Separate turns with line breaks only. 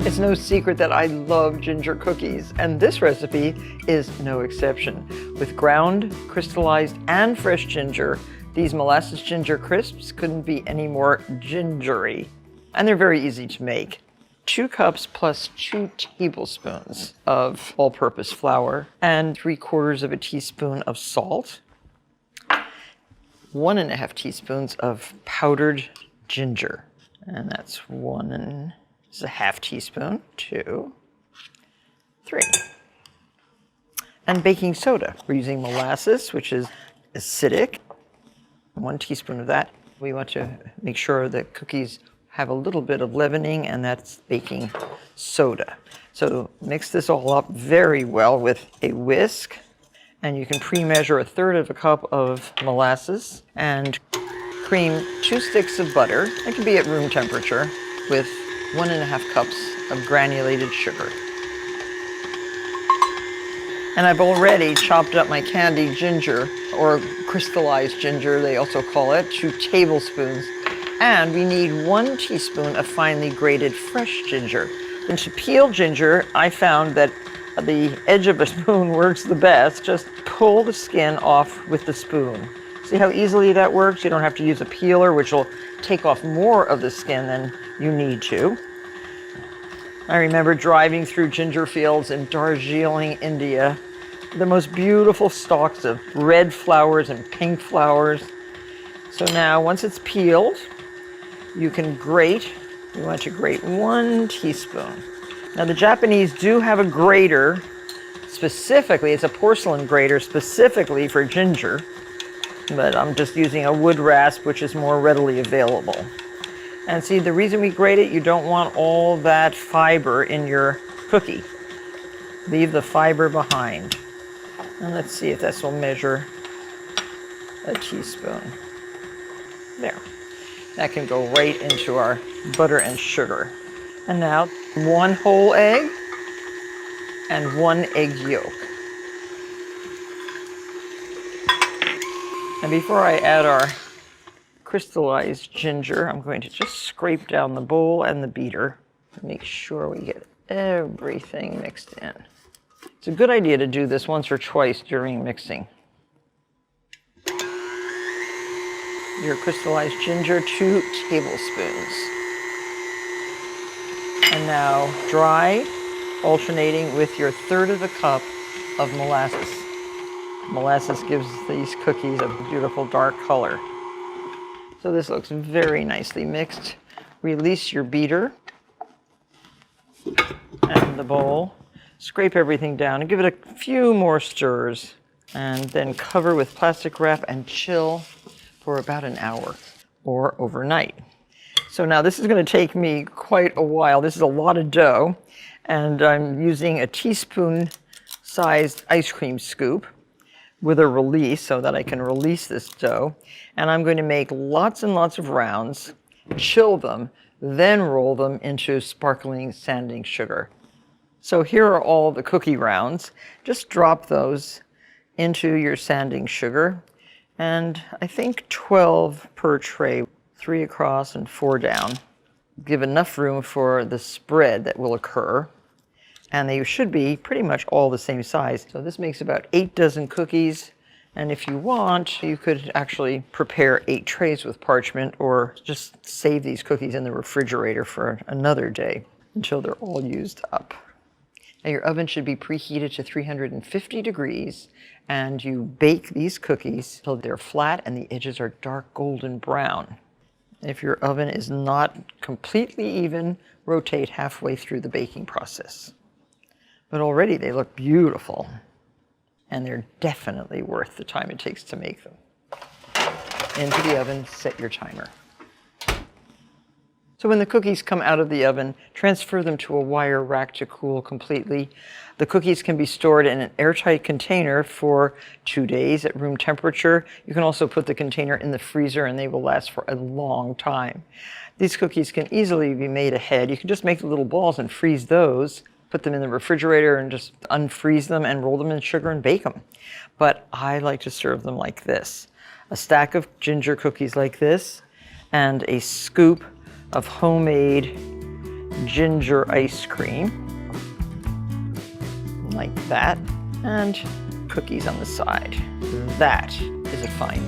It's no secret that I love ginger cookies, and this recipe is no exception. With ground, crystallized, and fresh ginger, these molasses-ginger crisps couldn't be any more gingery. And they're very easy to make. 2 cups plus 2 tablespoons of all-purpose flour and 3/4 of a teaspoon of salt. 1.5 teaspoons of powdered ginger, and that's 1.5 teaspoon, 2, 3. And baking soda. We're using molasses, which is acidic. 1 teaspoon of that. We want to make sure that cookies have a little bit of leavening, and that's baking soda. So mix this all up very well with a whisk, and you can pre-measure 1/3 cup of molasses and cream 2 sticks of butter. It can be at room temperature with 1.5 cups of granulated sugar. And I've already chopped up my candied ginger, or crystallized ginger, they also call it, 2 tablespoons. And we need 1 teaspoon of finely grated fresh ginger. And to peel ginger, I found that the edge of a spoon works the best. Just pull the skin off with the spoon. See how easily that works? You don't have to use a peeler, which will take off more of the skin than you need to. I remember driving through ginger fields in Darjeeling, India. The most beautiful stalks of red flowers and pink flowers. So now, once it's peeled, you can grate. You want to grate 1 teaspoon. Now the Japanese do have a grater, specifically, it's a porcelain grater specifically for ginger, but I'm just using a wood rasp, which is more readily available. And see, the reason we grate it, you don't want all that fiber in your cookie. Leave the fiber behind. And let's see if this will measure a teaspoon. There. That can go right into our butter and sugar. And now 1 whole egg and 1 egg yolk. And before I add our crystallized ginger, I'm going to just scrape down the bowl and the beater to make sure we get everything mixed in. It's a good idea to do this once or twice during mixing. Your crystallized ginger, 2 tablespoons. And now dry, alternating with your 1/3 cup of molasses. Molasses gives these cookies a beautiful dark color. So this looks very nicely mixed. Release your beater and the bowl. Scrape everything down and give it a few more stirs. And then cover with plastic wrap and chill for about an hour or overnight. So now this is going to take me quite a while. This is a lot of dough, and I'm using a teaspoon-sized ice cream scoop with a release so that I can release this dough. And I'm going to make lots and lots of rounds, chill them, then roll them into sparkling sanding sugar. So here are all the cookie rounds. Just drop those into your sanding sugar. And I think 12 per tray, 3 across and 4 down. Give enough room for the spread that will occur. And they should be pretty much all the same size. So this makes about 8 dozen cookies. And if you want, you could actually prepare 8 trays with parchment, or just save these cookies in the refrigerator for another day until they're all used up. Now your oven should be preheated to 350 degrees, and you bake these cookies until they're flat and the edges are dark golden brown. If your oven is not completely even, rotate halfway through the baking process. But already they look beautiful, and they're definitely worth the time it takes to make them. Into the oven, set your timer. So when the cookies come out of the oven, transfer them to a wire rack to cool completely. The cookies can be stored in an airtight container for 2 days at room temperature. You can also put the container in the freezer and they will last for a long time. These cookies can easily be made ahead. You can just make the little balls and freeze those, put them in the refrigerator and just unfreeze them and roll them in sugar and bake them. But I like to serve them like this. A stack of ginger cookies like this, and a scoop of homemade ginger ice cream, like that, and cookies on the side. That is a fine